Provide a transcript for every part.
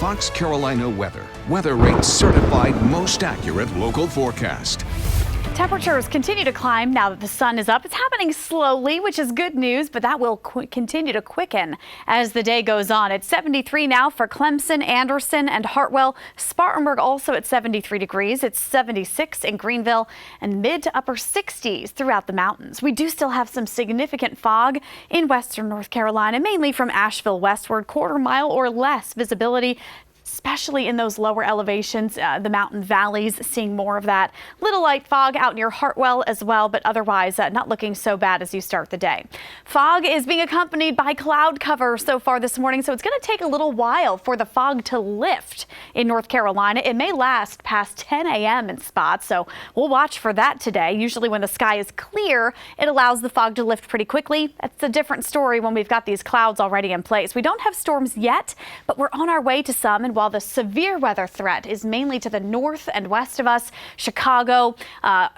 Fox Carolina Weather, WeatheRate certified most accurate local forecast. Temperatures continue to climb now that the sun is up. It's happening slowly, which is good news, but that will continue to quicken as the day goes on. It's 73 now for Clemson, Anderson, and Hartwell. Spartanburg also at 73 degrees. It's 76 in Greenville and mid to upper 60s throughout the mountains. We do still have some significant fog in western North Carolina, mainly from Asheville westward, quarter-mile or less visibility, especially in those lower elevations, the mountain valleys, seeing more of that. Little light fog out near Hartwell as well, but otherwise not looking so bad as you start the day. Fog is being accompanied by cloud cover so far this morning, so it's going to take a little while for the fog to lift in North Carolina. It may last past 10 a.m. in spots, so we'll watch for that today. Usually when the sky is clear, it allows the fog to lift pretty quickly. That's a different story when we've got these clouds already in place. We don't have storms yet, but we're on our way to some, and while the severe weather threat is mainly to the north and west of us, Chicago,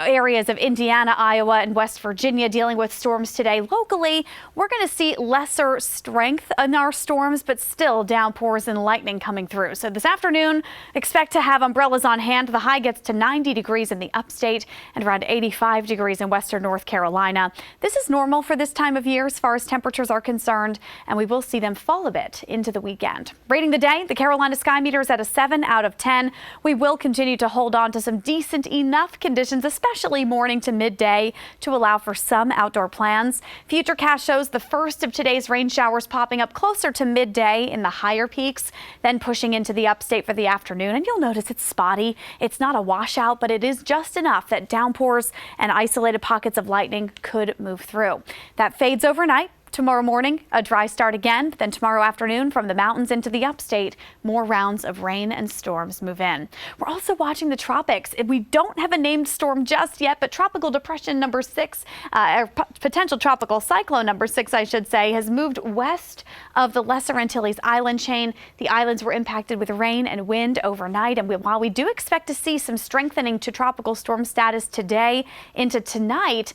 areas of Indiana, Iowa, and West Virginia dealing with storms today. Locally, we're going to see lesser strength in our storms, but still downpours and lightning coming through. So this afternoon, expect to have umbrellas on hand. The high gets to 90 degrees in the upstate and around 85 degrees in western North Carolina. This is normal for this time of year as far as temperatures are concerned, and we will see them fall a bit into the weekend. Rating the day, the Carolina Sky Meter is at a 7 out of 10. We will continue to hold on to some decent enough conditions, especially morning to midday, to allow for some outdoor plans. FUTURECAST shows the first of today's rain showers popping up closer to midday in the higher peaks, then pushing into the upstate for the afternoon. And you'll notice it's spotty. It's not a washout, but it is just enough that downpours and isolated pockets of lightning could move through. That fades overnight. Tomorrow morning, a dry start again. Then tomorrow afternoon, from the mountains into the upstate, more rounds of rain and storms move in. We're also watching the tropics. We don't have a named storm just yet, but tropical depression number 6, or potential tropical cyclone number 6, I should say, has moved west of the Lesser Antilles island chain. The islands were impacted with rain and wind overnight. And while we do expect to see some strengthening to tropical storm status today into tonight,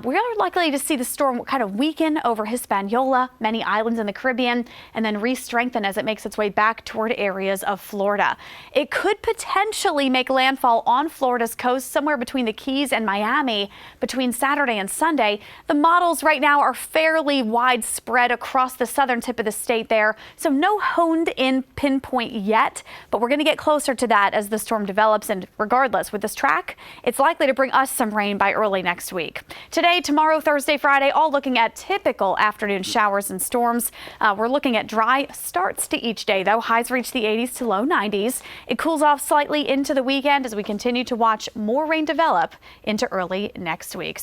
we are likely to see the storm kind of weaken over Hispaniola, many islands in the Caribbean, and then re-strengthen as it makes its way back toward areas of Florida. It could potentially make landfall on Florida's coast somewhere between the Keys and Miami between Saturday and Sunday. The models right now are fairly widespread across the southern tip of the state there, so no honed-in pinpoint yet, but we're going to get closer to that as the storm develops. And regardless, with this track, it's likely to bring us some rain by early next week. Today, tomorrow, Thursday, Friday, all looking at typical afternoon showers and storms. We're looking at dry starts to each day, though. Highs reach the 80s to low 90s. It cools off slightly into the weekend as we continue to watch more rain develop into early next week.